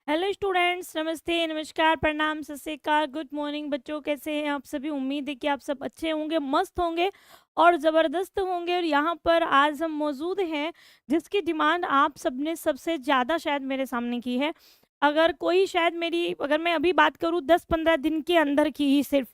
Hello students, नमस्ते, नमस्कार, प्रणाम, सत श्री अकाल, गुड मॉर्निंग बच्चों। कैसे हैं आप सभी? उम्मीद है कि आप सब अच्छे होंगे, मस्त होंगे और ज़बरदस्त होंगे। और यहाँ पर आज हम मौजूद हैं जिसकी डिमांड आप सबने सबसे ज़्यादा शायद मेरे सामने की है। अगर मैं अभी बात करूँ 10-15 दिन के अंदर की ही सिर्फ,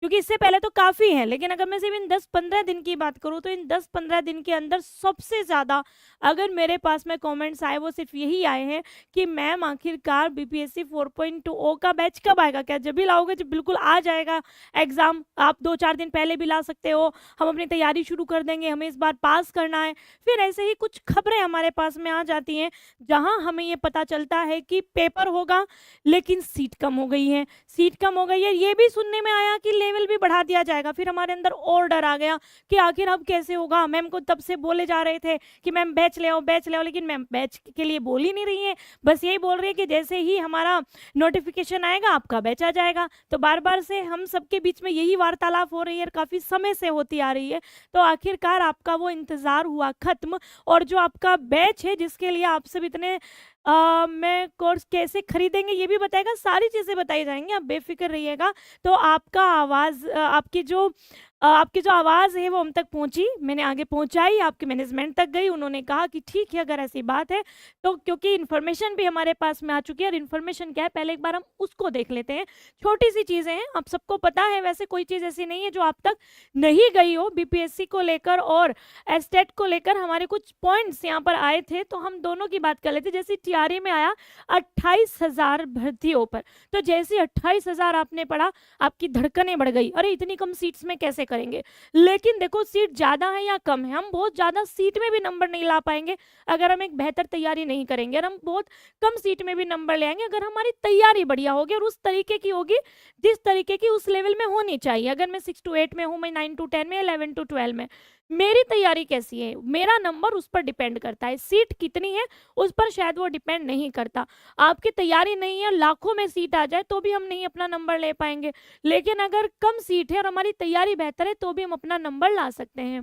क्योंकि इससे पहले तो काफ़ी है, लेकिन अगर मैं सिर्फ इन 10-15 दिन की बात करूँ तो इन 10-15 दिन के अंदर सबसे ज़्यादा अगर मेरे पास में कमेंट्स आए वो सिर्फ यही आए हैं कि मैम आखिरकार बीपीएससी 4.0 का बैच कब आएगा? क्या जब भी लाओगे? जब बिल्कुल आ जाएगा एग्ज़ाम, आप 2-4 दिन पहले भी ला सकते हो, हम अपनी तैयारी शुरू कर देंगे, हमें इस बार पास करना है। फिर ऐसे ही कुछ खबरें हमारे पास में आ जाती हैं जहाँ हमें ये पता चलता है कि पेपर होगा लेकिन सीट कम हो गई है, सीट कम हो गई है। ये भी सुनने में आया कि लेवल भी बढ़ा दिया जाएगा। फिर हमारे अंदर और डर आ गया कि आखिर अब कैसे होगा? मैम को तब से बोले जा रहे थे कि मैम बैच ले आओ, बैच ले आओ, लेकिन मैम बैच के लिए बोल ही नहीं रही है। बस यही बोल रही है कि जैसे ही हमारा नोटिफिकेशन आएगा आपका बैच आ जाएगा। तो बार बार से हम सबके बीच में यही वार्तालाप हो रही है और काफ़ी समय से होती आ रही है। तो आखिरकार आपका वो इंतज़ार हुआ ख़त्म, और जो आपका बैच है जिसके लिए आप सब इतने मैं कोर्स कैसे खरीदेंगे ये भी बताएगा, सारी चीज़ें बताई जाएंगी, आप बेफिक्र रहिएगा। तो आपका आवाज़ आपकी जो आवाज़ है वो हम तक पहुंची, मैंने आगे पहुंचाई, आपके मैनेजमेंट तक गई। उन्होंने कहा कि ठीक है, अगर ऐसी बात है तो, क्योंकि इन्फॉर्मेशन भी हमारे पास में आ चुकी है। और इन्फॉर्मेशन क्या है, पहले एक बार हम उसको देख लेते हैं। छोटी सी चीज़ें हैं, आप सबको पता है, वैसे कोई चीज़ ऐसी नहीं है जो आप तक नहीं गई हो। बीपीएससी को लेकर और एस्टेट को लेकर हमारे कुछ पॉइंट्स यहाँ पर आए थे, तो हम दोनों की बात कर लेते। जैसे टीआरई में आया 28,000 भर्तियों पर, तो जैसे 28,000 आपने पढ़ा, आपकी धड़कनें बढ़ गई, अरे इतनी कम सीट्स में कैसे करेंगे। लेकिन देखो, सीट ज़्यादा है या कम है, हम बहुत ज़्यादा सीट में भी नंबर नहीं ला पाएंगे अगर हम एक बेहतर तैयारी नहीं करेंगे। और हम बहुत कम सीट में भी नंबर ले आएंगे अगर हमारी तैयारी बढ़िया होगी और उस तरीके की होगी जिस तरीके की उस लेवल में होनी चाहिए। अगर मैं 6 to 8 में हूँ, मैं 9 to 10 में, 11 to 12 में, मेरी तैयारी कैसी है, मेरा नंबर उस पर डिपेंड करता है। सीट कितनी है उस पर शायद वो डिपेंड नहीं करता। आपकी तैयारी नहीं है, लाखों में सीट आ जाए तो भी हम नहीं अपना नंबर ले पाएंगे, लेकिन अगर कम सीट है और हमारी तैयारी बेहतर है तो भी हम अपना नंबर ला सकते हैं।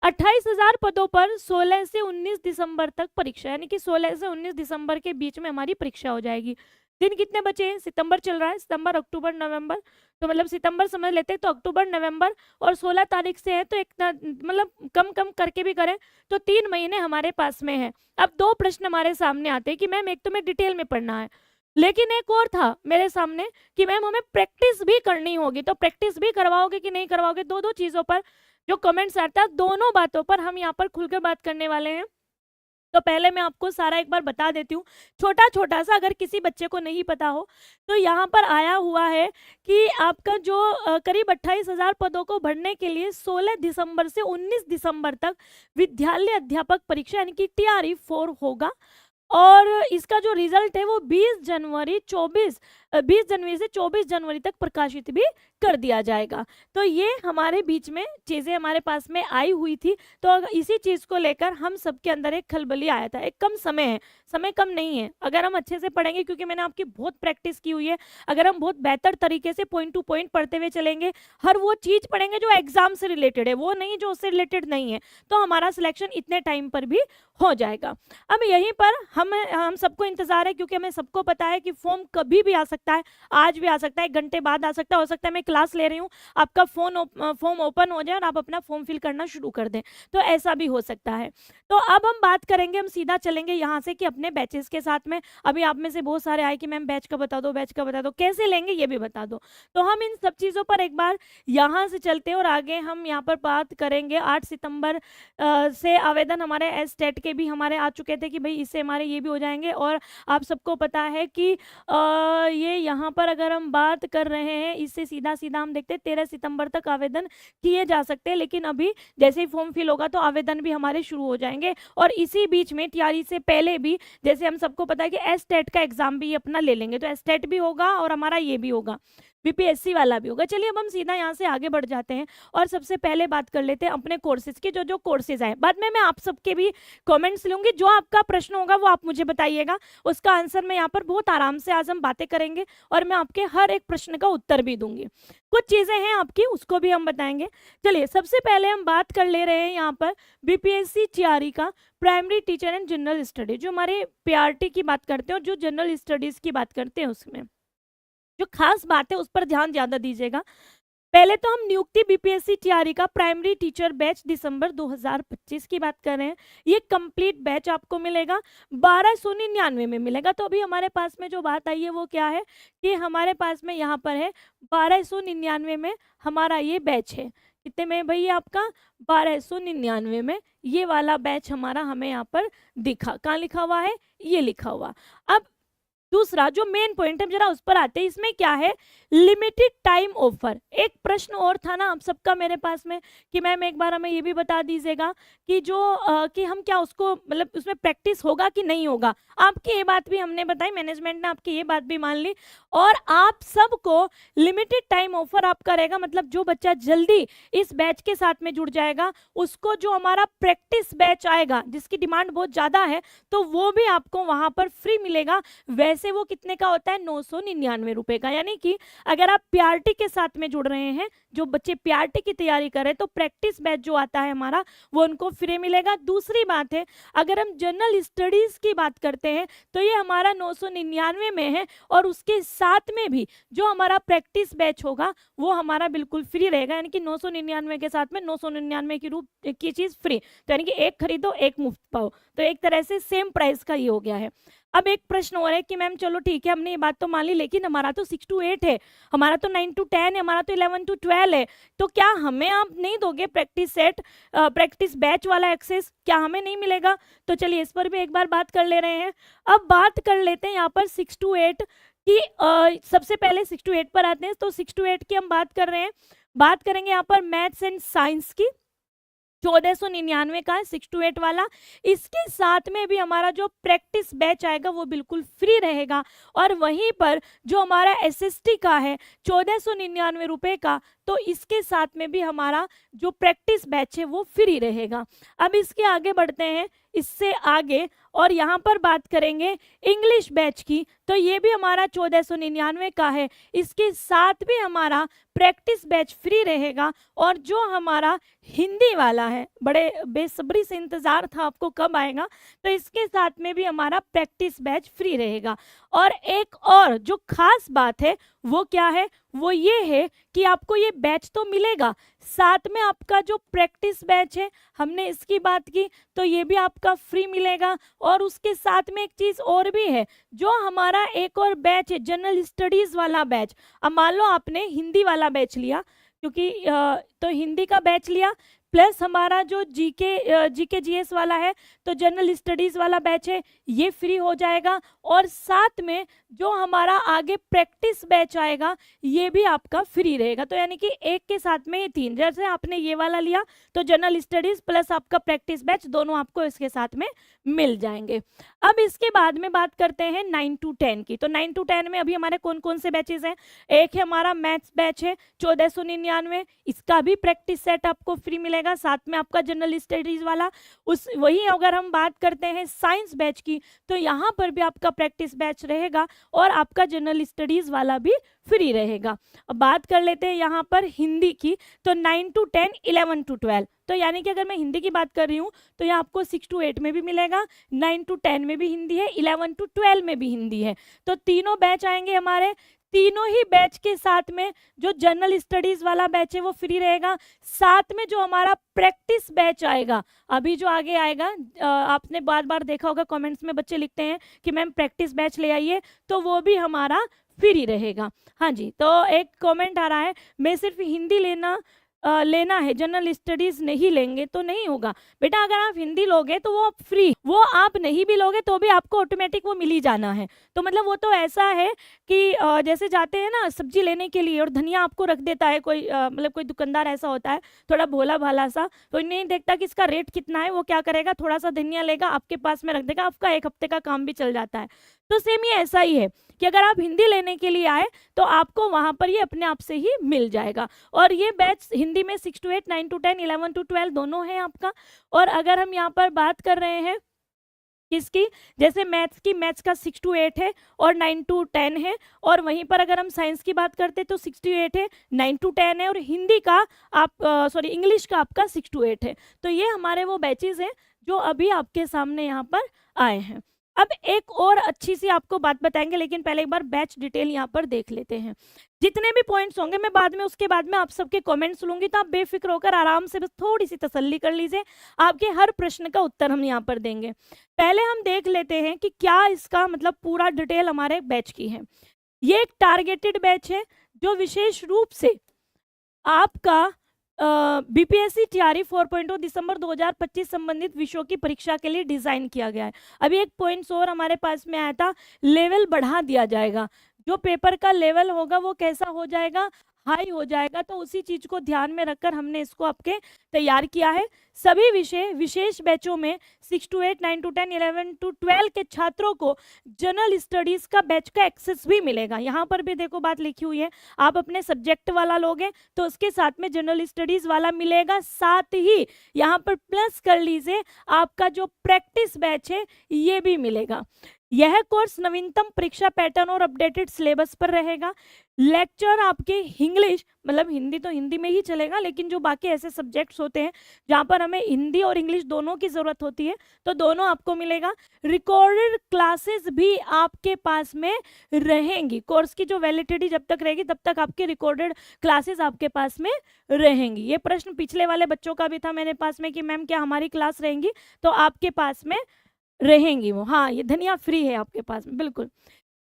28,000 पदों पर 16 से 19 दिसंबर तक परीक्षा, यानी कि 16 से 19 दिसंबर के बीच में हमारी परीक्षा हो जाएगी। दिन कितने बचे हैं? सितंबर चल रहा है, सितंबर, अक्टूबर, नवंबर, तो मतलब सितंबर समझ लेते हैं, तो अक्टूबर, नवंबर और 16 तारीख से है, तो एक मतलब कम कम करके भी करें तो 3 महीने हमारे पास में है। अब 2 प्रश्न हमारे सामने आते हैं कि मैम एक तो मैं डिटेल में पढ़ना है, लेकिन एक और था मेरे सामने कि मैम हमें प्रैक्टिस भी करनी होगी। तो प्रैक्टिस भी करवाओगे कि नहीं करवाओगे? दो चीज़ों पर जो कमेंट्स आता है, दोनों बातों पर हम यहाँ पर खुलकर बात करने वाले हैं। तो पहले मैं आपको सारा एक बार बता देती हूँ, छोटा छोटा सा, अगर किसी बच्चे को नहीं पता हो। तो यहाँ पर आया हुआ है कि आपका जो करीब 28,000 पदों को भरने के लिए 16 दिसंबर से 19 दिसंबर तक विद्यालय अध्यापक परीक्षा यानी कि टीआरई 4 होगा। और इसका जो रिजल्ट है वो 20 जनवरी से 24 जनवरी तक प्रकाशित भी कर दिया जाएगा। तो ये हमारे बीच में चीज़ें हमारे पास में आई हुई थी, तो इसी चीज़ को लेकर हम सबके अंदर एक खलबली आया था। एक कम समय है, समय कम नहीं है, अगर हम अच्छे से पढ़ेंगे, क्योंकि मैंने आपकी बहुत प्रैक्टिस की हुई है, अगर हम बहुत बेहतर तरीके से पॉइंट टू पॉइंट पढ़ते हुए चलेंगे, हर वो चीज़ पढ़ेंगे जो एग्जाम से रिलेटेड है, वो नहीं जो उससे रिलेटेड नहीं है, तो हमारा सिलेक्शन इतने टाइम पर भी हो जाएगा। अब यहीं पर हम सबको इंतजार है, क्योंकि हमें सबको पता है कि फॉर्म कभी भी आ सकता है, आज भी आ सकता है, 1 घंटे बाद आ सकता है, हो सकता है मैं क्लास ले रही हूँ, आपका फॉर्म ओपन हो जाए और आप अपना फॉर्म फिल करना शुरू कर दें, तो ऐसा भी हो सकता है। तो अब हम बात करेंगे, हम सीधा चलेंगे यहाँ से कि अपने बैचेस के साथ में। अभी आप में से बहुत सारे आए कि मैम बैच का बता दो, बैच का बता दो, कैसे लेंगे ये भी बता दो। तो हम इन सब चीज़ों पर एक बार यहाँ से चलते हैं और आगे हम यहाँ पर बात करेंगे। 8 सितंबर से आवेदन हमारे एस्टेट के भी हमारे आ चुके थे कि भाई इससे हमारे ये भी हो जाएंगे। और आप सबको पता है कि ये यहाँ पर अगर हम बात कर रहे हैं, इससे सीधा सीधा हम देखते हैं 13 सितंबर तक आवेदन किए जा सकते हैं, लेकिन अभी जैसे ही फॉर्म फिल होगा तो आवेदन भी हमारे शुरू हो जाएंगे। और इसी बीच में टीआरई से पहले भी, जैसे हम सबको पता है कि एस्टेट का एग्जाम भी अपना ले लेंगे, तो एस्टेट भी होगा और हमारा ये भी होगा। बीपीएससी वाला भी होगा। चलिए अब हम सीधा यहाँ से आगे बढ़ जाते हैं और सबसे पहले बात कर लेते हैं अपने कोर्सेज की, जो जो कोर्सेज आए। बाद में मैं आप सबके भी कमेंट्स लूंगी, जो आपका प्रश्न होगा वो आप मुझे बताइएगा, उसका आंसर मैं यहाँ पर बहुत आराम से आज हम बातें करेंगे और मैं आपके हर एक प्रश्न का उत्तर भी दूंगी। कुछ चीजें हैं आपकी, उसको भी हम बताएंगे। चलिए सबसे पहले हम बात कर ले रहे हैं यहाँ पर बीपीएससी टीआरई का primary teacher and general study, जो हमारे पीआरटी की बात करते हैं और जो जनरल स्टडीज की बात करते हैं उसमें जो खास बात है उस पर ध्यान ज्यादा दीजिएगा। पहले तो हम नियुक्ति बीपीएससी टीआरई का प्राइमरी टीचर बैच दिसंबर 2025 की बात कर रहे हैं। ये कंप्लीट बैच आपको मिलेगा 1299 में मिलेगा। तो अभी हमारे पास में जो बात आई है वो क्या है कि हमारे पास में यहाँ पर है 1299 में हमारा ये बैच है। कितने में भाई आपका 1299 में ये वाला बैच हमारा हमें यहाँ पर दिखा, कहाँ लिखा हुआ है, ये लिखा हुआ। अब दूसरा जो मेन पॉइंट है जरा उस पर आते हैं। इसमें क्या है, लिमिटेड टाइम ऑफर। एक प्रश्न और था ना आप सबका मेरे पास में कि मैम एक बार हमें ये भी बता दीजिएगा कि जो कि हम क्या उसको मतलब उसमें प्रैक्टिस होगा कि नहीं होगा। आपकी ये बात भी हमने बताई, मैनेजमेंट ने आपकी ये बात भी मान ली और आप सबको लिमिटेड टाइम ऑफर आपका रहेगा। मतलब जो बच्चा जल्दी इस बैच के साथ में जुड़ जाएगा उसको जो हमारा प्रैक्टिस बैच आएगा जिसकी डिमांड बहुत ज्यादा है तो वो भी आपको वहां पर फ्री मिलेगा। वैसे वो कितने का होता है, 999 रुपए का। यानी कि अगर आप पीआरटी के साथ में जुड़ रहे हैं, जो बच्चे पीआरटी की तैयारी कर रहे हैं, तो प्रैक्टिस बैच जो आता है हमारा वो उनको फ्री मिलेगा। दूसरी बात है अगर हम जनरल स्टडीज की बात करते हैं तो ये हमारा 999 में है और उसके साथ में भी जो हमारा प्रैक्टिस बैच होगा वो हमारा बिल्कुल फ्री रहेगा। यानी कि 999 के साथ में 999 की रूप की चीज फ्री, तो यानी कि एक खरीदो एक मुफ्त पाओ। तो एक तरह से सेम प्राइस का ये हो गया है। अब एक प्रश्न हो रहा है कि मैम चलो ठीक है हमने ये बात तो मान ली, लेकिन हमारा तो 6 to 8 है, हमारा तो 9 to 10 है, हमारा तो 11 to 12 है, तो क्या हमें आप नहीं दोगे प्रैक्टिस सेट प्रैक्टिस बैच वाला एक्सेस, क्या हमें नहीं मिलेगा? तो चलिए इस पर भी एक बार बात कर ले रहे हैं। अब बात कर लेते हैं यहाँ पर 6 to 8 की। सबसे पहले 6 to 8 पर आते हैं। तो 6 to 8 की हम बात कर रहे हैं, बात करेंगे यहाँ पर मैथ्स एंड साइंस की। 1499 का है 6 to 8 वाला। इसके साथ में भी हमारा जो प्रैक्टिस बैच आएगा वो बिल्कुल फ्री रहेगा। और वहीं पर जो हमारा एसएसटी का है 1499 रुपए का, तो इसके साथ में भी हमारा जो प्रैक्टिस बैच है वो फ्री रहेगा। अब इसके आगे बढ़ते हैं, इससे आगे और यहाँ पर बात करेंगे इंग्लिश बैच की। तो ये भी हमारा 1499 का है, इसके साथ भी हमारा प्रैक्टिस बैच फ्री रहेगा। और जो हमारा हिंदी वाला है, बड़े बेसब्री से इंतजार था आपको कब आएगा, तो इसके साथ में भी हमारा प्रैक्टिस बैच फ्री रहेगा। और एक और जो खास बात है वो क्या है, वो ये है कि आपको ये बैच तो मिलेगा, साथ में आपका जो प्रैक्टिस बैच है हमने इसकी बात की तो ये भी आपका फ्री मिलेगा। और उसके साथ में एक चीज और भी है, जो हमारा एक और बैच है जनरल स्टडीज वाला बैच। अब मान लो आपने हिंदी वाला बैच लिया, क्योंकि तो हिंदी का बैच लिया प्लस हमारा जो जीके जीएस वाला है, तो जनरल स्टडीज वाला बैच है ये फ्री हो जाएगा। और साथ में जो हमारा आगे प्रैक्टिस बैच आएगा ये भी आपका फ्री रहेगा। तो यानी कि एक के साथ में ये तीन, जैसे आपने ये वाला लिया तो जनरल स्टडीज प्लस आपका प्रैक्टिस बैच दोनों आपको इसके साथ में मिल जाएंगे। अब इसके बाद में बात करते हैं 9 to 10 की। तो 9 to 10 में अभी हमारे कौन कौन से बैचेस हैं, एक है हमारा मैथ्स बैच है 1499, इसका भी प्रैक्टिस सेट आपको फ्री मिलेगा, साथ में आपका जनरल स्टडीज वाला। उस वही अगर हम बात करते हैं साइंस बैच की, तो यहाँ पर भी आपका प्रैक्टिस बैच रहेगा और आपका जनरल स्टडीज वाला भी फ्री रहेगा। अब बात कर लेते हैं यहाँ पर हिंदी की। तो 9 to 10, 11 to 12, तो यानी कि अगर मैं हिंदी की बात कर रही हूँ तो यहाँ आपको 6 to 8 में भी मिलेगा, 9 to 10 में भी हिंदी है, 11 to 12 में भी हिंदी है। तो तीनों बैच आएंगे हमारे। तीनों ही बैच के साथ में जो जनरल स्टडीज वाला बैच है वो फ्री रहेगा, साथ में जो हमारा प्रैक्टिस बैच आएगा अभी जो आगे आएगा, आपने बार बार देखा होगा कमेंट्स में बच्चे लिखते हैं कि मैम प्रैक्टिस बैच ले आइए, तो वो भी हमारा फ्री रहेगा। हाँ जी, तो एक कमेंट आ रहा है मैं सिर्फ हिंदी लेना है, जनरल स्टडीज नहीं लेंगे तो नहीं होगा। बेटा अगर आप हिंदी लोगे तो वो फ्री, वो आप नहीं भी लोगे तो भी आपको ऑटोमेटिक वो मिल ही जाना है। तो मतलब वो तो ऐसा है कि जैसे जाते हैं ना सब्जी लेने के लिए और धनिया आपको रख देता है कोई, मतलब कोई दुकानदार ऐसा होता है थोड़ा भोला भाला सा, तो नहीं देखता कि इसका रेट कितना है, वो क्या करेगा थोड़ा सा धनिया लेगा आपके पास में रख देगा, आपका एक हफ्ते का काम भी चल जाता है। तो सेम ये ऐसा ही है कि अगर आप हिंदी लेने के लिए आए तो आपको वहां पर ये अपने आप से ही मिल जाएगा। और ये बैच हिंदी में 6 to 8, 9 to 10, 11 to 12 दोनों है आपका। और अगर हम यहाँ पर बात कर रहे हैं किसकी, जैसे मैथ्स की, मैथ्स का 6 to 8 है और 9 to 10 है। और वहीं पर अगर हम साइंस की बात करते हैं तो 6 to 8 है, 9 to 10 है। और हिंदी का आप इंग्लिश का आपका 6 to 8 है। तो ये हमारे वो बैचेस हैं जो अभी आपके सामने यहाँ पर आए हैं। अब एक और अच्छी सी आपको बात बताएंगे, लेकिन पहले एक बार बैच डिटेल यहाँ पर देख लेते हैं। जितने भी पॉइंट्स होंगे मैं बाद में, उसके बाद में आप सबके कमेंट्स लूंगी, तो आप बेफिक्र होकर आराम से बस थोड़ी सी तसल्ली कर लीजिए, आपके हर प्रश्न का उत्तर हम यहाँ पर देंगे। पहले हम देख लेते हैं कि क्या इसका मतलब पूरा डिटेल हमारे बैच की है। ये एक टारगेटेड बैच है जो विशेष रूप से आपका बीपीएससी टीआरई 4.0 दिसंबर 2025 संबंधित विषयों की परीक्षा के लिए डिजाइन किया गया है। अभी एक पॉइंट्स और हमारे पास में आया था, लेवल बढ़ा दिया जाएगा। जो पेपर का लेवल होगा वो कैसा हो जाएगा, हाई हो जाएगा। तो उसी चीज को ध्यान में रखकर हमने इसको आपके तैयार किया है। सभी विषय विशेष बैचों में 6 to 8, 9 to 10, 11 to 12 के छात्रों को जनरल स्टडीज का बैच का एक्सेस भी मिलेगा। यहाँ पर भी देखो बात लिखी हुई है, आप अपने सब्जेक्ट वाला लोगे तो उसके साथ में जनरल स्टडीज वाला मिलेगा। साथ ही यहाँ पर प्लस कर लीजिए, आपका जो प्रैक्टिस बैच है ये भी मिलेगा। यह कोर्स नवीनतम परीक्षा पैटर्न और अपडेटेड सिलेबस पर रहेगा। लेक्चर आपके इंग्लिश, मतलब हिंदी तो हिंदी में ही चलेगा, लेकिन जो बाकी ऐसे सब्जेक्ट्स होते हैं जहाँ पर हमें हिंदी और इंग्लिश दोनों की जरूरत होती है तो दोनों आपको मिलेगा। रिकॉर्डेड क्लासेस भी आपके पास में रहेंगी। कोर्स की जो वैलिडिटी जब तक रहेगी तब तक आपके रिकॉर्डेड क्लासेस आपके पास में रहेंगी। ये प्रश्न पिछले वाले बच्चों का भी था मेरे पास में कि मैम क्या हमारी क्लास रहेंगी, तो आपके पास में रहेंगी वो। हाँ, ये धनिया फ्री है आपके पास में, बिल्कुल।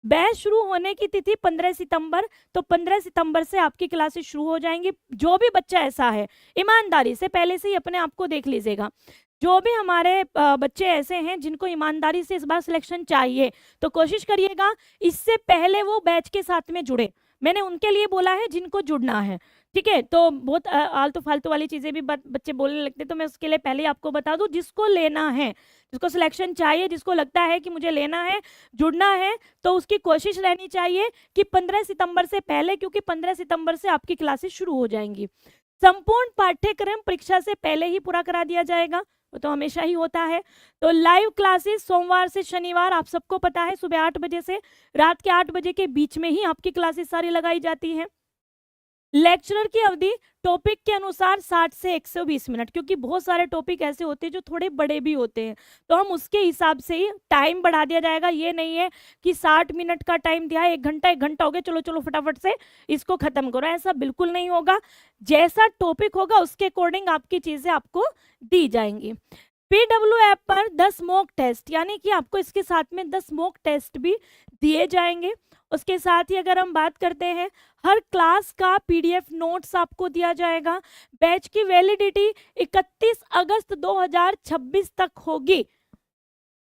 बैच शुरू होने की तिथि 15 सितंबर, तो 15 सितंबर से आपकी क्लासेस शुरू हो जाएंगी। जो भी बच्चा ऐसा है, ईमानदारी से पहले से ही अपने आप को देख लीजिएगा, जो भी हमारे बच्चे ऐसे हैं जिनको ईमानदारी से इस बार सिलेक्शन चाहिए तो कोशिश करिएगा इससे पहले वो बैच के साथ में जुड़े। मैंने उनके लिए बोला है जिनको जुड़ना है, ठीक है। तो बहुत आलतू फालतू वाली चीजें भी बच्चे बोलने लगते, तो मैं उसके लिए पहले आपको बता दूं, जिसको लेना है, जिसको सिलेक्शन चाहिए, जिसको लगता है कि मुझे लेना है, जुड़ना है, तो उसकी कोशिश रहनी चाहिए कि 15 सितंबर से पहले, क्योंकि 15 सितंबर से आपकी क्लासेस शुरू हो जाएंगी। संपूर्ण पाठ्यक्रम परीक्षा से पहले ही पूरा करा दिया जाएगा, वो तो हमेशा ही होता है। तो लाइव क्लासेस सोमवार से शनिवार, आप सबको पता है, सुबह 8 बजे से रात के 8 बजे के बीच में ही आपकी क्लासेस सारी लगाई जाती हैं। लेक्चरर की अवधि टॉपिक के अनुसार 60 से 120 मिनट, क्योंकि बहुत सारे टॉपिक ऐसे होते हैं जो थोड़े बड़े भी होते हैं, तो हम उसके हिसाब से ही टाइम बढ़ा दिया जाएगा। ये नहीं है कि 60 मिनट का टाइम दिया है, 1 घंटा हो गया, चलो चलो फटाफट से इसको खत्म करो, ऐसा बिल्कुल नहीं होगा। जैसा टॉपिक होगा उसके अकॉर्डिंग आपकी चीजें आपको दी जाएंगी। पीडब्ल्यू ऐप पर 10 मॉक टेस्ट, यानी कि आपको इसके साथ में 10 मॉक टेस्ट भी दिए जाएंगे। उसके साथ ही अगर हम बात करते हैं, हर क्लास का पीडीएफ नोट्स आपको दिया जाएगा। बैच की वैलिडिटी 31 अगस्त 2026 तक होगी,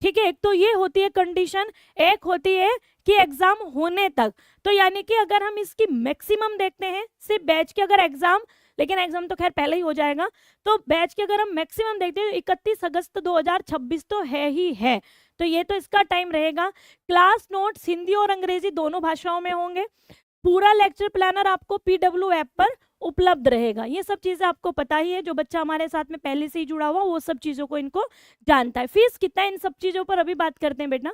ठीक है। एक तो ये होती है कंडीशन, एक होती है कि एग्जाम होने तक। तो यानी कि अगर हम इसकी मैक्सिमम देखते हैं, सिर्फ बैच के अगर एग्जाम, लेकिन एग्जाम तो खैर पहले ही हो जाएगा, तो बैच के अगर हम मैक्सिमम देखते हैं 31 अगस्त 2026 तो है ही है, तो ये तो इसका टाइम रहेगा। क्लास नोट्स हिंदी और अंग्रेजी दोनों भाषाओं में होंगे। पूरा लेक्चर प्लानर आपको पीडब्ल्यू ऐप पर उपलब्ध रहेगा। ये सब चीजें आपको पता ही है, जो बच्चा हमारे साथ में पहले से ही जुड़ा हुआ वो सब चीजों को इनको जानता है। फीस कितना है, इन सब चीजों पर अभी बात करते हैं बेटा।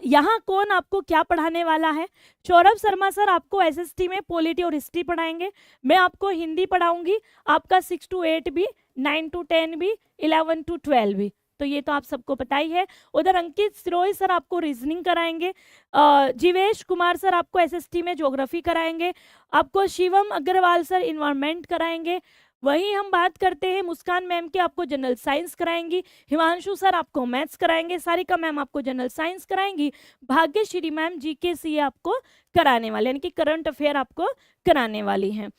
यहाँ कौन आपको क्या पढ़ाने वाला है? सौरभ शर्मा सर आपको एसएसटी में पॉलिटी और हिस्ट्री पढ़ाएंगे। मैं आपको हिंदी पढ़ाऊंगी, आपका 6 to 8 भी, 9 to 10 भी, 11 to 12 भी, तो ये तो आप सबको पता ही है। उधर अंकित सिरोही सर आपको रीजनिंग कराएंगे। जीवेश कुमार सर आपको एसएसटी में ज्योग्राफी कराएंगे। आपको शिवम अग्रवाल सर इन्वायरमेंट कराएंगे। वहीं हम बात करते हैं मुस्कान मैम की, आपको जनरल साइंस कराएंगी। हिमांशु सर आपको मैथ्स कराएंगे। सारिका मैम आपको जनरल साइंस कराएंगी। भाग्यश्री मैम जीके सी आपको कराने वाले, यानी कि करंट अफेयर आपको कराने वाली हैं।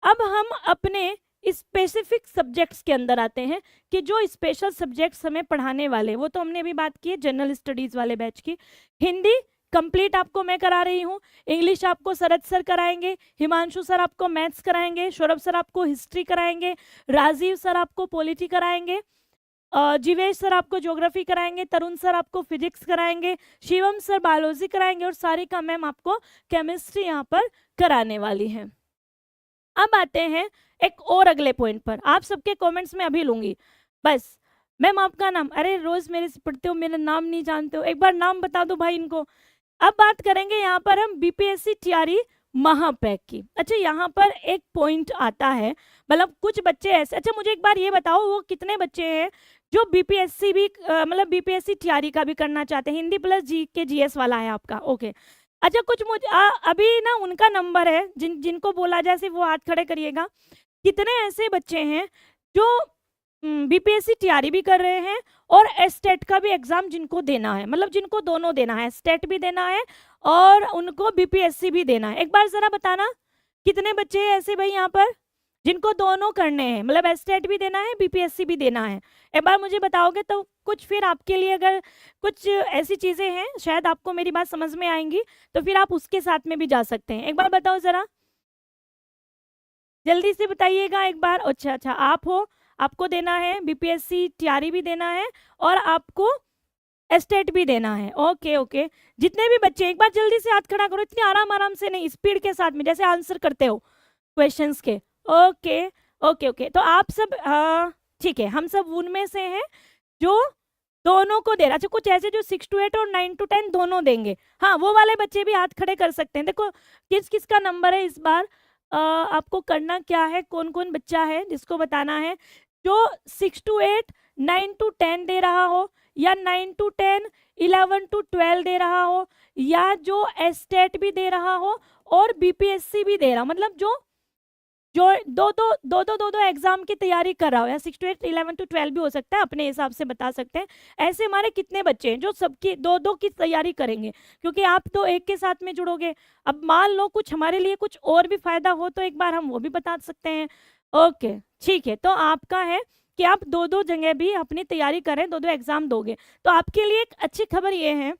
अब हम अपने स्पेसिफिक सब्जेक्ट्स के अंदर आते हैं कि जो स्पेशल सब्जेक्ट्स हमें पढ़ाने वाले, वो तो हमने अभी बात की है जनरल स्टडीज वाले बैच की। हिंदी कंप्लीट आपको मैं करा रही हूँ। इंग्लिश आपको शरद सर कराएंगे। हिमांशु सर आपको मैथ्स कराएंगे। सौरभ सर आपको हिस्ट्री कराएंगे। राजीव सर आपको पॉलिटी कराएंगे। जीवेश सर आपको ज्योग्राफी कराएंगे, तरुण सर आपको फिजिक्स कराएंगे, शिवम सर बायोलॉजी कराएंगे और सारिका मैम आपको केमिस्ट्री यहाँ पर कराने वाली हैं। अब आते हैं एक और अगले पॉइंट पर, आप सबके कमेंट्स में अभी लूंगी। बस मैम आपका नाम, अरे रोज मेरे से पढ़ते हो, मेरा नाम नहीं जानते हो, एक बार नाम बता दो भाई इनको। अब बात करेंगे यहाँ पर हम बीपीएससी तैयारी महापैक की। अच्छा यहाँ पर एक पॉइंट आता है, मतलब कुछ बच्चे ऐसे, अच्छा मुझे एक बार ये बताओ वो कितने बच्चे हैं जो बीपीएससी भी मतलब बीपीएससी तैयारी का भी करना चाहते हैं? हिंदी प्लस जी के जीएस वाला है आपका, ओके। अच्छा कुछ मुझे अभी ना उनका नंबर है जिनको बोला जाए सिर्फ वो हाथ खड़े करिएगा। कितने ऐसे बच्चे हैं जो बीपीएससी तैयारी भी कर रहे हैं और एस्टेट का भी एग्जाम जिनको देना है, मतलब जिनको दोनों देना है, एस्टेट भी देना है और उनको बीपीएससी भी देना है? एक बार जरा बताना कितने बच्चे हैं ऐसे भाई यहाँ पर जिनको दोनों करने हैं, मतलब एस्टेट भी देना है बीपीएससी भी देना है? एक बार मुझे बताओगे तो कुछ फिर आपके लिए अगर कुछ ऐसी चीजें हैं शायद आपको मेरी बात समझ में आएंगी तो फिर आप उसके साथ में भी जा सकते हैं। एक बार बताओ जरा, जल्दी से बताइएगा एक बार। अच्छा अच्छा आप हो, आपको देना है बीपीएससी तैयारी भी देना है और आपको एस्टेट भी देना है, ओके ओके। जितने भी बच्चे एक बार जल्दी से हाथ खड़ा करो, इतनी आराम आराम से नहीं, स्पीड के साथ में जैसे आंसर करते हो क्वेश्चंस के, ओके ओके ओके। तो आप सब ठीक है, हम सब उनमें से हैं जो दोनों को दे रहा। अच्छा कुछ ऐसे जो 6 to 8 और 9 to 10 दोनों देंगे, हाँ वो वाले बच्चे भी हाथ खड़े कर सकते हैं। देखो किस किस का नंबर है इस बार, आपको करना क्या है, कौन कौन बच्चा है जिसको बताना है जो 6 to 8 9 to 10 दे रहा हो या 9 to 10 11 to 12 दे रहा हो या जो एस्टेट भी दे रहा हो और बीपीएससी भी दे रहा हो, मतलब जो दो एग्जाम की तैयारी कर रहा हो, या 6 to 8 11 to 12 भी हो सकता है, अपने हिसाब से बता सकते हैं। ऐसे हमारे कितने बच्चे हैं जो सबकी दो की तैयारी करेंगे, क्योंकि आप तो एक के साथ में जुड़ोगे। अब मान लो कुछ हमारे लिए कुछ और भी फायदा हो तो एक बार हम वो भी बता सकते हैं, ओके ठीक है। तो आपका है कि आप दो जगह भी अपनी तैयारी करें, दो एग्जाम दोगे। तो आपके लिए एक अच्छी खबर ये है,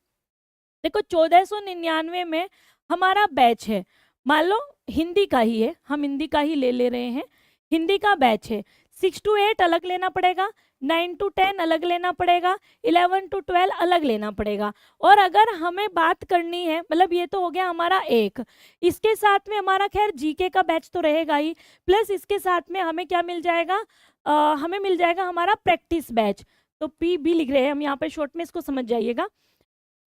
देखो 1499 में हमारा बैच है, मान लो हिंदी का ही है, हम हिंदी का ही ले रहे हैं, हिंदी का बैच है। 6 to 8 अलग लेना पड़ेगा, 9 to 10 अलग लेना पड़ेगा, 11 to 12 अलग लेना पड़ेगा। और अगर हमें बात करनी है, मतलब ये तो हो गया हमारा एक, इसके साथ में हमारा खैर जीके का बैच तो रहेगा ही, प्लस इसके साथ में हमें क्या मिल जाएगा, हमें मिल जाएगा हमारा प्रैक्टिस बैच। तो पी भी लिख रहे हैं हम यहाँ पे शॉर्ट में, इसको समझ जाइएगा।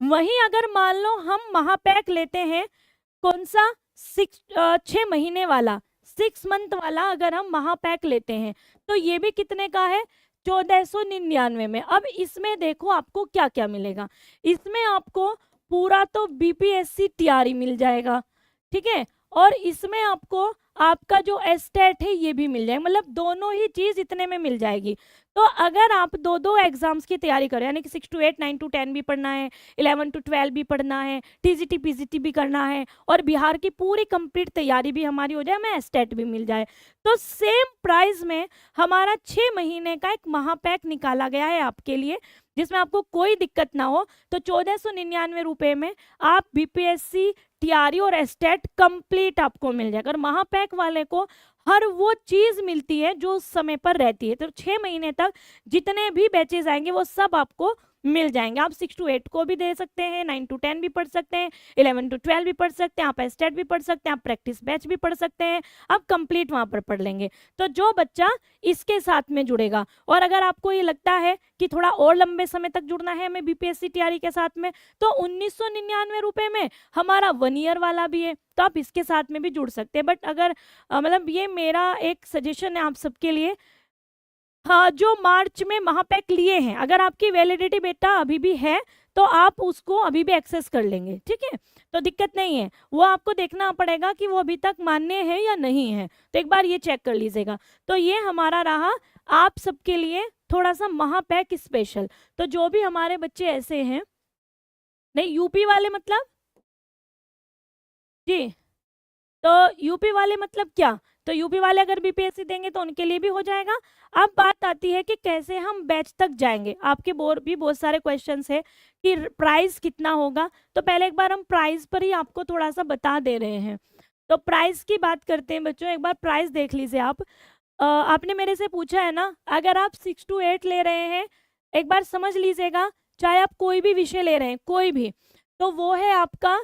वहीं अगर मान लो हम महापैक लेते हैं, कौन सा 6 महीने वाला, 6 मंथ वाला अगर हम महापैक लेते हैं तो ये भी कितने का है, 1499 में। अब इसमें देखो आपको क्या क्या मिलेगा, इसमें आपको पूरा तो बीपीएससी तैयारी मिल जाएगा, ठीक है, और इसमें आपको आपका जो एस्टेट है ये भी मिल जाएगा, मतलब दोनों ही चीज इतने में मिल जाएगी। तो अगर आप दो एग्जाम्स की तैयारी करें, यानी कि 6 to 8 9 to 10 भी पढ़ना है, 11 to 12 भी पढ़ना है, टीजीटी पीजीटी भी करना है और बिहार की पूरी कंप्लीट तैयारी भी हमारी हो जाए, हमें एस्टेट भी मिल जाए, तो सेम प्राइस में हमारा 6 महीने का एक महापैक निकाला गया है आपके लिए, जिसमें आपको कोई दिक्कत ना हो। तो 1499 रुपए में आप बीपीएससी तैयारी और एस्टेट कंप्लीट आपको मिल जाएगा। और महापैक वाले को हर वो चीज मिलती है जो उस समय पर रहती है, तो 6 महीने तक जितने भी बैचेज आएंगे वो सब आपको मिल जाएंगे। आप 6 to 8 को भी दे सकते हैं, 9 to 10 भी पढ़ सकते हैं, 11 to 12 भी पढ़ सकते हैं, आप एस्टेट भी पढ़ सकते हैं, आप प्रैक्टिस बैच भी पढ़ सकते हैं, आप कंप्लीट वहां पर पढ़ लेंगे। तो जो बच्चा इसके साथ में जुड़ेगा, और अगर आपको ये लगता है कि थोड़ा और लंबे समय तक जुड़ना है हमें बीपीएससी तैयारी के साथ में, तो 1999 रुपए में हमारा 1 ईयर वाला भी है, तो आप इसके साथ में भी जुड़ सकते हैं। बट अगर मतलब ये मेरा एक सजेशन है आप सबके लिए, हाँ जो मार्च में महापैक लिए हैं, अगर आपकी वैलिडिटी बेटा अभी भी है तो आप उसको अभी भी एक्सेस कर लेंगे, ठीक है, तो दिक्कत नहीं है। वो आपको देखना पड़ेगा कि वो अभी तक मान्य है या नहीं है, तो एक बार ये चेक कर लीजिएगा। तो ये हमारा रहा आप सबके लिए थोड़ा सा महापैक स्पेशल। तो जो भी हमारे बच्चे ऐसे हैं, नहीं यूपी वाले मतलब जी, तो यूपी वाले मतलब क्या, तो यूपी वाले अगर बीपीएससी देंगे तो उनके लिए भी हो जाएगा। अब बात आती है कि कैसे हम बैच तक जाएंगे, आपके भी बहुत सारे क्वेश्चंस है कि प्राइस कितना होगा। तो पहले एक बार हम प्राइस पर ही आपको थोड़ा सा बता दे रहे हैं। तो प्राइस की बात करते हैं बच्चों, एक बार प्राइस देख लीजिए आप। आपने मेरे से पूछा है ना, अगर आप 6 to 8 ले रहे हैं, एक बार समझ लीजिएगा, चाहे आप कोई भी विषय ले रहे हैं, कोई भी, तो वो है आपका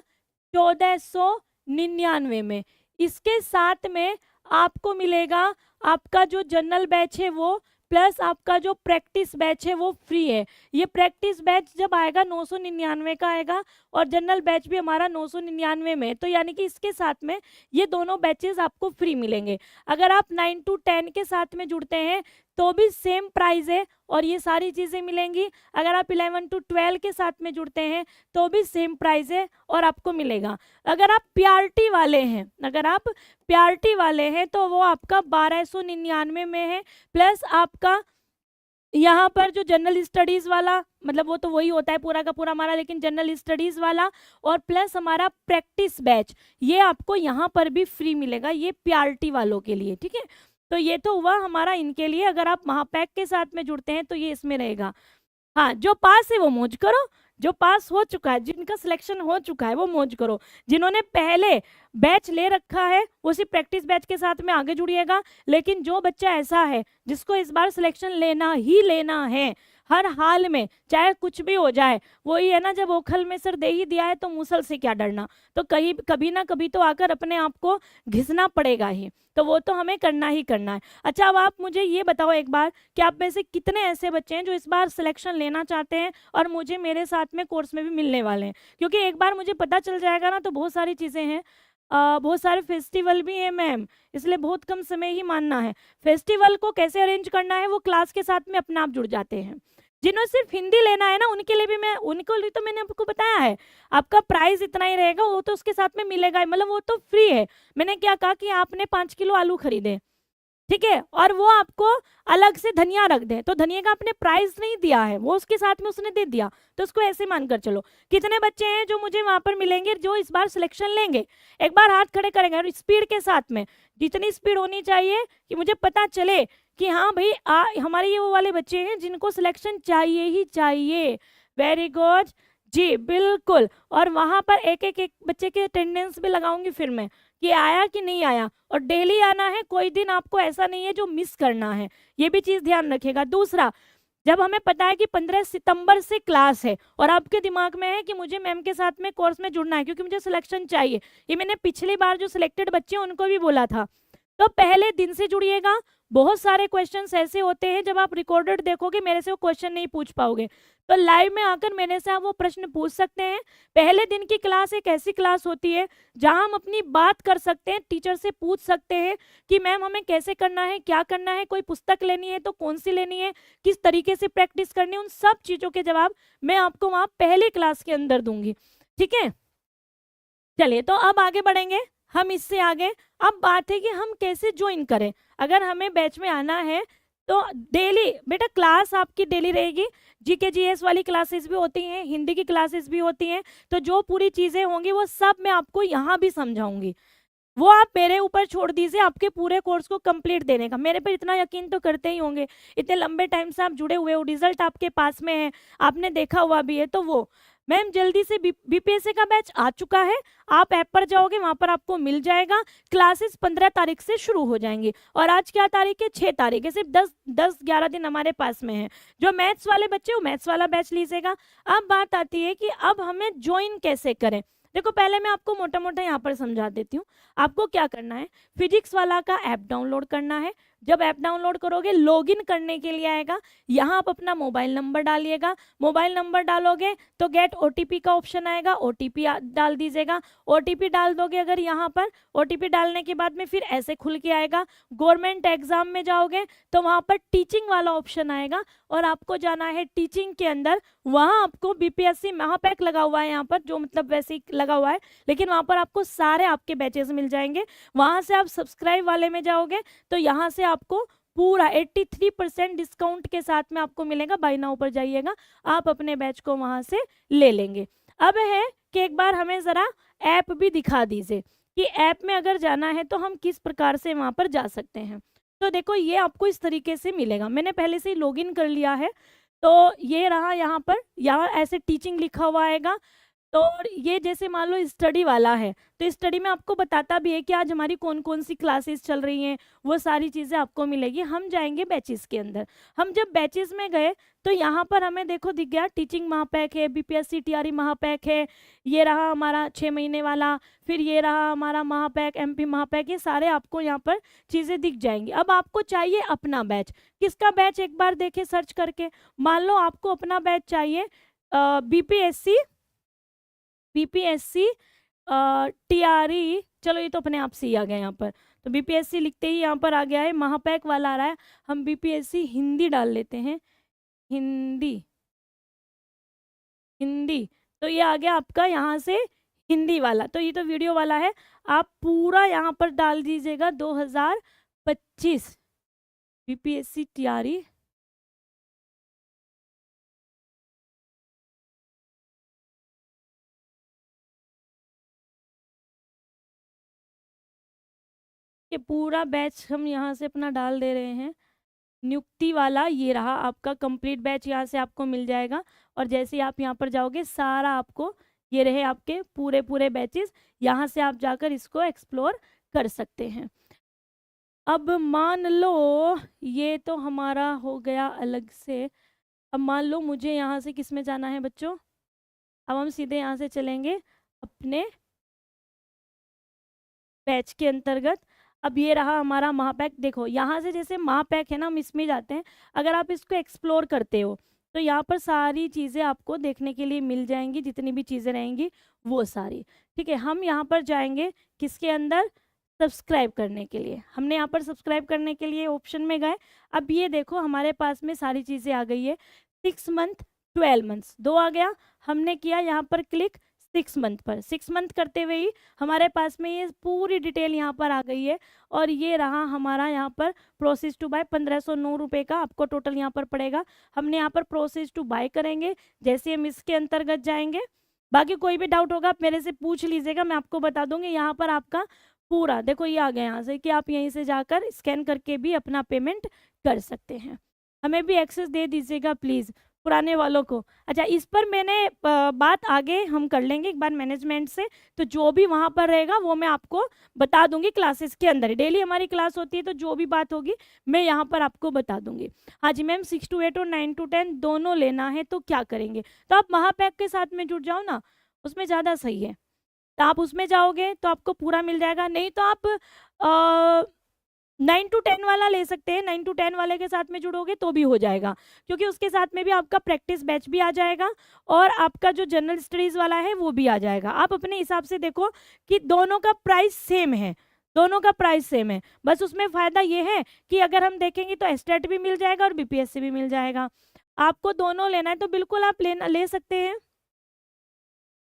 1499 में। इसके साथ में आपको मिलेगा आपका जो जनरल बैच है वो, प्लस आपका जो प्रैक्टिस बैच है वो फ्री है। ये प्रैक्टिस बैच जब आएगा 999 का आएगा, और जनरल बैच भी हमारा 999 में, तो यानी कि इसके साथ में ये दोनों बैचेस आपको फ्री मिलेंगे। अगर आप 9 to 10 के साथ में जुड़ते हैं तो भी सेम प्राइस है और ये सारी चीज़ें मिलेंगी। अगर आप 11 to 12 के साथ में जुड़ते हैं तो भी सेम प्राइस है और आपको मिलेगा। अगर आप पीआरटी वाले हैं, अगर आप पीआरटी वाले हैं तो वो आपका 1299 में है, प्लस आपका यहाँ पर जो जनरल स्टडीज़ वाला, मतलब वो तो वही होता है पूरा का पूरा हमारा, लेकिन जनरल स्टडीज़ वाला और प्लस हमारा प्रैक्टिस बैच, ये आपको यहाँ पर भी फ्री मिलेगा, ये पीआरटी वालों के लिए, ठीक है। तो ये तो हुआ हमारा इनके लिए। अगर आप महापैक के साथ में जुड़ते हैं तो ये इसमें रहेगा। हाँ, जो पास है वो मौज करो, जो पास हो चुका है, जिनका सिलेक्शन हो चुका है वो मौज करो। जिन्होंने पहले बैच ले रखा है उसी प्रैक्टिस बैच के साथ में आगे जुड़िएगा। लेकिन जो बच्चा ऐसा है जिसको इस बार सिलेक्शन लेना ही लेना है हर हाल में, चाहे कुछ भी हो जाए, वही है ना, जब ओखल में सर दे ही दिया है तो मूसल से क्या डरना, तो कहीं कभी ना कभी तो आकर अपने आप को घिसना पड़ेगा ही, तो वो तो हमें करना ही करना है। अच्छा, अब आप मुझे ये बताओ एक बार कि आप में से कितने ऐसे बच्चे हैं जो इस बार सिलेक्शन लेना चाहते हैं और मुझे मेरे साथ में कोर्स में भी मिलने वाले हैं। क्योंकि एक बार मुझे पता चल जाएगा ना तो बहुत सारी चीज़ें हैं, बहुत सारे फेस्टिवल भी हैं मैम, इसलिए बहुत कम समय ही मानना है। फेस्टिवल को कैसे अरेंज करना है वो क्लास के साथ में अपने आप जुड़ जाते हैं। जिन्होंने सिर्फ हिंदी लेना है ना उनके लिए भी मैं, उनको लिए तो मैंने आपको बताया है, आपका प्राइस इतना ही रहेगा, वो तो उसके साथ में मिलेगा ही, मतलब वो तो फ्री है। मैंने क्या कहा कि आपने 5 किलो आलू खरीदे, ठीक है, और वो आपको अलग से धनिया रख दे, तो धनिया का आपने प्राइस नहीं दिया है, वो उसके साथ में उसने दे दिया, तो उसको ऐसे मानकर चलो। कितने बच्चे हैं जो मुझे वहां पर मिलेंगे जो इस बार सिलेक्शन लेंगे? एक बार हाथ खड़े करेंगे, और स्पीड के साथ में, जितनी स्पीड होनी चाहिए कि मुझे पता चले कि हाँ भाई हमारे ये वो वाले बच्चे हैं जिनको सिलेक्शन चाहिए ही चाहिए। वेरी गुड जी, बिल्कुल। और वहां पर एक एक बच्चे के अटेंडेंस भी लगाऊंगी फिर मैं, कि आया कि नहीं आया, और डेली आना है, कोई दिन आपको ऐसा नहीं है जो मिस करना है, ये भी चीज़ ध्यान रखिएगा। दूसरा, जब हमें पता है कि 15 सितंबर से क्लास है और आपके दिमाग में है कि मुझे मैम के साथ में कोर्स में जुड़ना है क्योंकि मुझे सिलेक्शन चाहिए, ये मैंने पिछली बार जो सिलेक्टेड बच्चे हैं उनको भी बोला था, तो पहले दिन से जुड़िएगा। बहुत सारे क्वेश्चंस ऐसे होते हैं जब आप रिकॉर्डेड देखोगे मेरे से वो क्वेश्चन नहीं पूछ पाओगे, तो लाइव में आकर मेरे से आप वो प्रश्न पूछ सकते हैं। पहले दिन की क्लास एक ऐसी क्लास होती है जहां हम अपनी बात कर सकते हैं, टीचर से पूछ सकते हैं कि मैम हमें कैसे करना है, क्या करना है, कोई पुस्तक लेनी है तो कौन सी लेनी है, किस तरीके से प्रैक्टिस करनी है, उन सब चीज़ों के जवाब मैं आपको वहाँ पहले क्लास के अंदर दूंगी, ठीक है। चलिए, तो अब आगे बढ़ेंगे हम इससे आगे। अब बात है कि हम कैसे ज्वाइन करें। अगर हमें बैच में आना है तो डेली बेटा क्लास आपकी डेली रहेगी, जीके जीएस वाली क्लासेस भी होती हैं, हिंदी की क्लासेस भी होती हैं, तो जो पूरी चीज़ें होंगी वो सब मैं आपको यहाँ भी समझाऊंगी, वो आप मेरे ऊपर छोड़ दीजिए आपके पूरे कोर्स को कंप्लीट देने का। मेरे पर इतना यकीन तो करते ही होंगे, इतने लंबे टाइम से आप जुड़े हुए हो, रिजल्ट आपके पास में है, आपने देखा हुआ भी है। तो वो मैम जल्दी से बीपीएससी का बैच आ चुका है, आप ऐप पर जाओगे वहां पर आपको मिल जाएगा। क्लासेस 15 तारीख से शुरू हो जाएंगी, और आज क्या तारीख है? 6 तारीख है। सिर्फ 10-11 दिन हमारे पास में है। जो मैथ्स वाले बच्चे वो मैथ्स वाला बैच लीजिएगा। अब बात आती है कि अब हमें ज्वाइन कैसे करें। देखो, पहले मैं आपको मोटा मोटा यहाँ पर समझा देती हूँ। आपको क्या करना है, फिजिक्स वाला का ऐप डाउनलोड करना है। जब ऐप डाउनलोड करोगे लॉगिन करने के लिए आएगा, यहाँ आप अपना मोबाइल नंबर डालिएगा। मोबाइल नंबर डालोगे तो गेट ओटीपी का ऑप्शन आएगा, ओटीपी डाल दीजिएगा। ओटीपी डाल दोगे अगर यहाँ पर, ओटीपी डालने के बाद में फिर ऐसे खुल के आएगा। गवर्नमेंट एग्जाम में जाओगे तो वहाँ पर टीचिंग वाला ऑप्शन आएगा और आपको जाना है टीचिंग के अंदर। वहाँ आपको बीपीएससी महापैक लगा हुआ है यहाँ पर, जो मतलब वैसे ही लगा हुआ है, लेकिन वहाँ पर आपको सारे आपके बैचेस मिल जाएंगे। वहाँ से आप सब्सक्राइब वाले में जाओगे तो यहाँ से आपको पूरा 83% डिस्काउंट के साथ में आपको मिलेगा। बाय नाउ पर जाइएगा, आप अपने बैच को वहाँ से ले लेंगे। अब है कि एक बार हमें ज़रा ऐप भी दिखा दीजिए कि ऐप में अगर जाना है तो हम किस प्रकार से वहाँ पर जा सकते हैं। तो देखो, ये आपको इस तरीके से मिलेगा। मैंने पहले से ही लॉगिन कर लिया है, तो ये रहा यहाँ पर, यहाँ ऐसे टीचिंग लिखा हुआ आएगा। तो ये जैसे मान लो स्टडी वाला है, तो स्टडी में आपको बताता भी है कि आज हमारी कौन कौन सी क्लासेस चल रही हैं, वो सारी चीज़ें आपको मिलेगी। हम जाएंगे बैचेस के अंदर। हम जब बैचेस में गए तो यहाँ पर हमें देखो दिख गया टीचिंग महापैक है, बीपीएससी टीआरई महापैक है, ये रहा हमारा 6 महीने वाला, फिर ये रहा हमारा महापैक, एमपी महापैक, ये सारे आपको यहाँ पर चीज़ें दिख जाएंगी। अब आपको चाहिए अपना बैच, किसका बैच एक बार देखे सर्च करके। मान लो आपको अपना बैच चाहिए बीपीएससी टीआरई, चलो ये तो अपने आप से ही आ गया यहाँ पर, तो बीपीएससी लिखते ही यहाँ पर आ गया है, महापैक वाला आ रहा है। हम बीपीएससी हिंदी डाल लेते हैं, हिंदी, हिंदी, तो ये आ गया आपका यहाँ से हिंदी वाला। तो ये तो वीडियो वाला है, आप पूरा यहाँ पर डाल दीजिएगा 2025 बीपीएससी टीआरई। ये पूरा बैच हम यहाँ से अपना डाल दे रहे हैं, नियुक्ति वाला ये रहा आपका कंप्लीट बैच, यहाँ से आपको मिल जाएगा। और जैसे ही आप यहाँ पर जाओगे सारा आपको ये रहे आपके पूरे पूरे बैचेस, यहाँ से आप जाकर इसको एक्सप्लोर कर सकते हैं। अब मान लो ये तो हमारा हो गया अलग से। अब मान लो मुझे यहाँ से किस में जाना है बच्चों, अब हम सीधे यहाँ से चलेंगे अपने बैच के अंतर्गत। अब ये रहा हमारा महापैक, देखो यहाँ से जैसे महापैक है ना, हम इसमें जाते हैं। अगर आप इसको एक्सप्लोर करते हो तो यहाँ पर सारी चीज़ें आपको देखने के लिए मिल जाएंगी, जितनी भी चीज़ें रहेंगी वो सारी। ठीक है, हम यहाँ पर जाएंगे किसके अंदर, सब्सक्राइब करने के लिए। हमने यहाँ पर सब्सक्राइब करने के लिए ऑप्शन में गए। अब ये देखो हमारे पास में सारी चीज़ें आ गई है, 6 मंथ 12 मंथ्स 2 आ गया। हमने किया यहाँ पर क्लिक 6 मंथ पर, 6 मंथ करते हुए ही हमारे पास में ये पूरी डिटेल यहाँ पर आ गई है। और ये रहा हमारा यहाँ पर प्रोसेस टू बाय 1509 रुपये का आपको टोटल यहाँ पर पड़ेगा। हमने यहाँ पर प्रोसेस टू बाय करेंगे, जैसे हम इसके अंतर्गत जाएंगे। बाकी कोई भी डाउट होगा आप मेरे से पूछ लीजिएगा, मैं आपको बता दूंगी। यहाँ पर आपका पूरा देखो ये आ गया यहाँ से कि आप यहीं से जाकर स्कैन करके भी अपना पेमेंट कर सकते हैं। हमें भी एक्सेस दे दीजिएगा प्लीज़, पुराने वालों को। अच्छा, इस पर मैंने बात आगे हम कर लेंगे एक बार मैनेजमेंट से, तो जो भी वहाँ पर रहेगा वो मैं आपको बता दूंगी क्लासेस के अंदर। डेली हमारी क्लास होती है तो जो भी बात होगी मैं यहाँ पर आपको बता दूंगी। हाँ जी मैम, 6 to 8 और 9 to 10 दोनों लेना है तो क्या करेंगे, तो आप महापैक के साथ में जुड़ जाओ ना, उसमें ज़्यादा सही है। तो आप उसमें जाओगे तो आपको पूरा मिल जाएगा, नहीं तो आप 9 to 10 वाला ले सकते हैं। 9 to 10 वाले के साथ में जुड़ोगे तो भी हो जाएगा, क्योंकि उसके साथ में भी आपका प्रैक्टिस बैच भी आ जाएगा और आपका जो जनरल स्टडीज़ वाला है वो भी आ जाएगा। आप अपने हिसाब से देखो कि दोनों का प्राइस सेम है, दोनों का प्राइस सेम है। बस उसमें फ़ायदा ये है कि अगर हम देखेंगे तो एस्टेट भी मिल जाएगा और बीपीएससी भी मिल जाएगा। आपको दोनों लेना है तो बिल्कुल आप ले सकते हैं।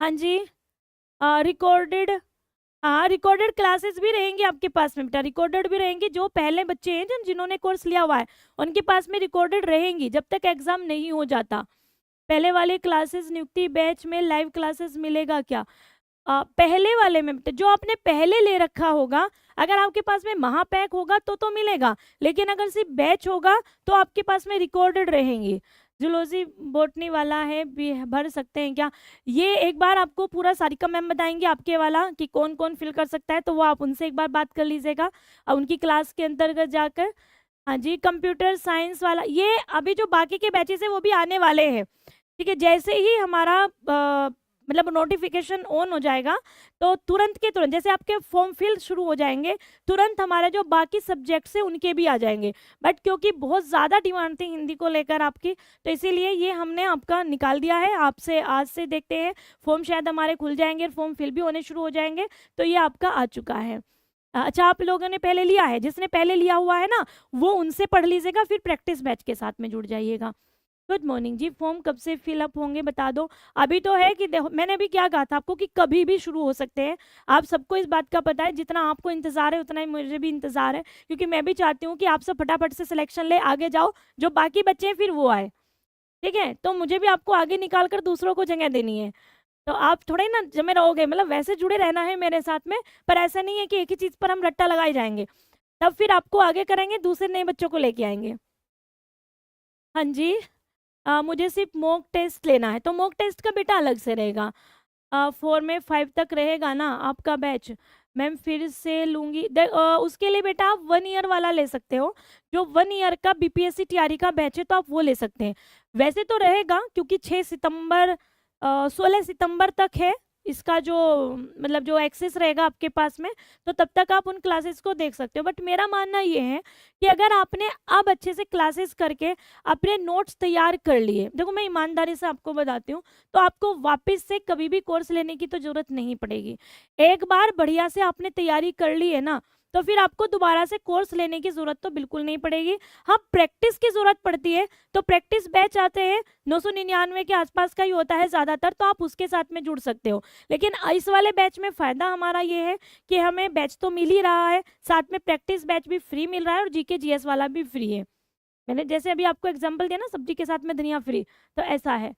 हाँ जी, रिकॉर्डेड, हाँ रिकॉर्डेड क्लासेस भी रहेंगी आपके पास में बेटा, रिकॉर्डेड भी रहेंगी। जो पहले बच्चे हैं जिन्होंने कोर्स लिया हुआ है उनके पास में रिकॉर्डेड रहेंगी जब तक एग्जाम नहीं हो जाता। पहले वाले क्लासेस नियुक्ति बैच में लाइव क्लासेस मिलेगा क्या, पहले वाले में जो आपने पहले ले रखा होगा, अगर आपके पास में महापैक होगा तो मिलेगा, लेकिन अगर सिर्फ बैच होगा तो आपके पास में रिकॉर्डेड रहेंगी। जूलॉजी बॉटनी वाला है भी भर सकते हैं क्या, ये एक बार आपको पूरा सारिका मैम बताएंगे आपके वाला कि कौन कौन फिल कर सकता है, तो वो आप उनसे एक बार बात कर लीजिएगा उनकी क्लास के अंतर्गत जाकर। हाँ जी, कंप्यूटर साइंस वाला, ये अभी जो बाकी के बैचेस है वो भी आने वाले हैं। ठीक है, जैसे ही हमारा मतलब नोटिफिकेशन ऑन हो जाएगा तो तुरंत के तुरंत जैसे आपके फॉर्म फिल शुरू हो जाएंगे तुरंत हमारे जो बाकी सब्जेक्ट्स हैं उनके भी आ जाएंगे। बट क्योंकि बहुत ज़्यादा डिमांड थी हिंदी को लेकर आपकी, तो इसीलिए ये हमने आपका निकाल दिया है। आपसे आज से देखते हैं फॉर्म शायद हमारे खुल जाएंगे, फॉर्म फिल भी होने शुरू हो जाएंगे, तो ये आपका आ चुका है। अच्छा, आप लोगों ने पहले लिया है, जिसने पहले लिया हुआ है ना वो उनसे पढ़ लीजिएगा, फिर प्रैक्टिस बैच के साथ में जुड़ जाइएगा। गुड मॉर्निंग जी, फॉर्म कब से फिलअप होंगे बता दो। अभी तो है कि देखो मैंने अभी क्या कहा था आपको कि कभी भी शुरू हो सकते हैं, आप सबको इस बात का पता है। जितना आपको इंतजार है उतना ही मुझे भी इंतजार है, क्योंकि मैं भी चाहती हूँ कि आप सब फटाफट से सिलेक्शन ले आगे जाओ, जो बाकी बच्चे हैं फिर वो आए। ठीक है, तो मुझे भी आपको आगे निकाल कर दूसरों को जगह देनी है, तो आप थोड़े ना जमे रहोगे, मतलब वैसे जुड़े रहना है मेरे साथ में, पर ऐसा नहीं है कि एक ही चीज़ पर हम रट्टा लगाए जाएंगे, तब फिर आपको आगे करेंगे, दूसरे नए बच्चों को लेके आएंगे। हाँ जी, मुझे सिर्फ मॉक टेस्ट लेना है, तो मॉक टेस्ट का बेटा अलग से रहेगा। 4 में 5 तक रहेगा ना आपका बैच, मैम फिर से लूँगी। उसके लिए बेटा आप 1 ईयर वाला ले सकते हो, जो 1 ईयर का बीपीएससी टीआरई का बैच है तो आप वो ले सकते हैं। वैसे तो रहेगा क्योंकि 16 सितंबर तक है इसका जो मतलब जो एक्सेस रहेगा आपके पास में, तो तब तक आप उन क्लासेस को देख सकते हो। बट मेरा मानना ये है कि अगर आपने अब अच्छे से क्लासेस करके अपने नोट्स तैयार कर लिए, देखो मैं ईमानदारी से आपको बताती हूँ, तो आपको वापस से कभी भी कोर्स लेने की तो जरूरत नहीं पड़ेगी। एक बार बढ़िया से आपने तैयारी कर ली है ना, तो फिर आपको दोबारा से कोर्स लेने की जरूरत तो बिल्कुल नहीं पड़ेगी। हाँ, प्रैक्टिस की जरूरत पड़ती है, तो प्रैक्टिस बैच आते हैं 999 के आसपास का ही होता है ज़्यादातर, तो आप उसके साथ में जुड़ सकते हो। लेकिन इस वाले बैच में फ़ायदा हमारा ये है कि हमें बैच तो मिल ही रहा है, साथ में प्रैक्टिस बैच भी फ्री मिल रहा है और जीके जीएस वाला भी फ्री है। मैंने जैसे अभी आपको एग्जाम्पल दिया ना, सब्जी के साथ में धनिया फ्री, तो ऐसा है।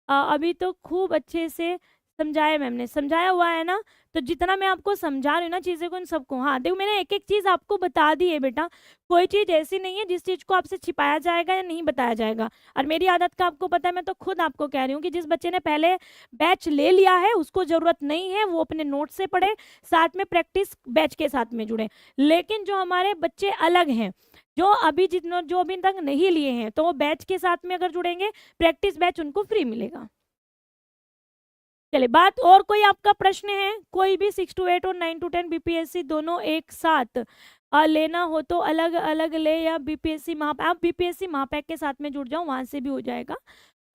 अभी तो खूब अच्छे से समझाया मैम ने, समझाया हुआ है ना, तो जितना मैं आपको समझा रही हूँ ना चीज़ें को, इन सबको, हाँ देखो मैंने एक एक चीज़ आपको बता दी है बेटा। कोई चीज़ ऐसी नहीं है जिस चीज़ को आपसे छिपाया जाएगा या नहीं बताया जाएगा। और मेरी आदत का आपको पता है, मैं तो खुद आपको कह रही हूँ कि जिस बच्चे ने पहले बैच ले लिया है उसको ज़रूरत नहीं है, वो अपने नोट से पढ़े, साथ में प्रैक्टिस बैच के साथ में जुड़े। लेकिन जो हमारे बच्चे अलग हैं, जो अभी तक नहीं लिए हैं, तो वो बैच के साथ में अगर जुड़ेंगे, प्रैक्टिस बैच उनको फ्री मिलेगा। चलिए, बात और कोई आपका प्रश्न है? कोई भी 6 to 8 और 9 to 10 बीपीएससी दोनों एक साथ लेना हो तो अलग अलग ले, या बीपीएससी आप बीपीएससी महापैक के साथ में जुड़ जाओ, वहां से भी हो जाएगा।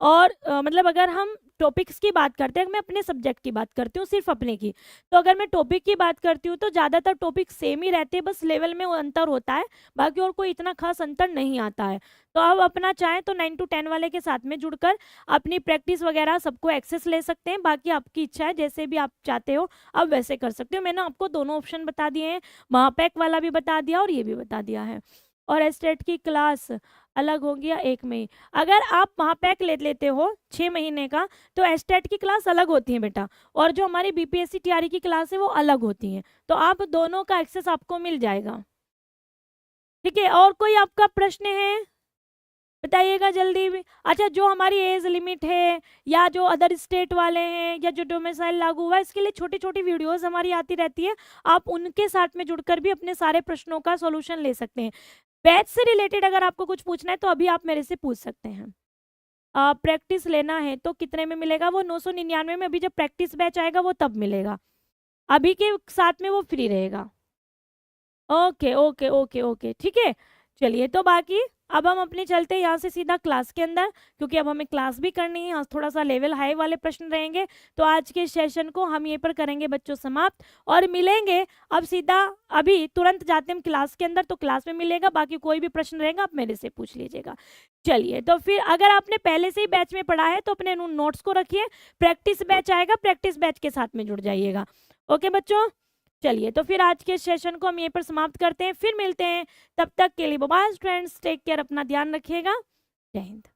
और मतलब अगर हम टॉपिक्स की बात करते हैं, मैं अपने सब्जेक्ट की बात करती हूँ, सिर्फ अपने की, तो अगर मैं टॉपिक की बात करती हूँ तो ज़्यादातर टॉपिक सेम ही रहते हैं, बस लेवल में वो अंतर होता है, बाकी और कोई इतना खास अंतर नहीं आता है। तो आप अपना चाहें तो 9 to 10 वाले के साथ में जुड़कर अपनी प्रैक्टिस वगैरह सबको एक्सेस ले सकते हैं। बाकी आपकी इच्छा है, जैसे भी आप चाहते हो आप वैसे कर सकते हो। मैंने आपको दोनों ऑप्शन बता दिए हैं, महापैक वाला भी बता दिया और ये भी बता दिया है। और एस्टेट की क्लास अलग होगी या एक में ही? अगर आप महापैक ले लेते हो 6 महीने का, तो एस्टेट की क्लास अलग होती है बेटा, और जो हमारी बीपीएससी टीआरई की क्लास है वो अलग होती है, तो आप दोनों का एक्सेस आपको मिल जाएगा। ठीक है, और कोई आपका प्रश्न है बताइएगा जल्दी भी। अच्छा, जो हमारी एज लिमिट है, या जो अदर स्टेट वाले हैं, या जो डोमिसाइल लागू हुआ, इसके लिए छोटी छोटी वीडियोस हमारी आती रहती है, आप उनके साथ में जुड़कर भी अपने सारे प्रश्नों का सॉल्यूशन ले सकते हैं। बैच से रिलेटेड अगर आपको कुछ पूछना है तो अभी आप मेरे से पूछ सकते हैं। प्रैक्टिस लेना है तो कितने में मिलेगा? वो 999 में, अभी जब प्रैक्टिस बैच आएगा वो तब मिलेगा, अभी के साथ में वो फ्री रहेगा। ओके ओके ओके ओके, ठीक है। चलिए, तो बाकी अब हम अपने चलते हैं यहाँ से सीधा क्लास के अंदर, क्योंकि अब हमें क्लास भी करनी है, आज थोड़ा सा लेवल हाई वाले प्रश्न रहेंगे। तो आज के सेशन को हम यहीं पर करेंगे बच्चों समाप्त, और मिलेंगे अब सीधा, अभी तुरंत जाते हैं हम क्लास के अंदर, तो क्लास में मिलेगा। बाकी कोई भी प्रश्न रहेगा आप मेरे से पूछ लीजिएगा। चलिए, तो फिर अगर आपने पहले से ही बैच में पढ़ा है तो अपने नोट्स को रखिए, प्रैक्टिस बैच आएगा, प्रैक्टिस बैच के साथ में जुड़ जाइएगा। ओके बच्चों, चलिए, तो फिर आज के सेशन को हम यहीं पर समाप्त करते हैं, फिर मिलते हैं, तब तक के लिए bye bye friends, take care, अपना ध्यान रखिएगा, जय हिंद।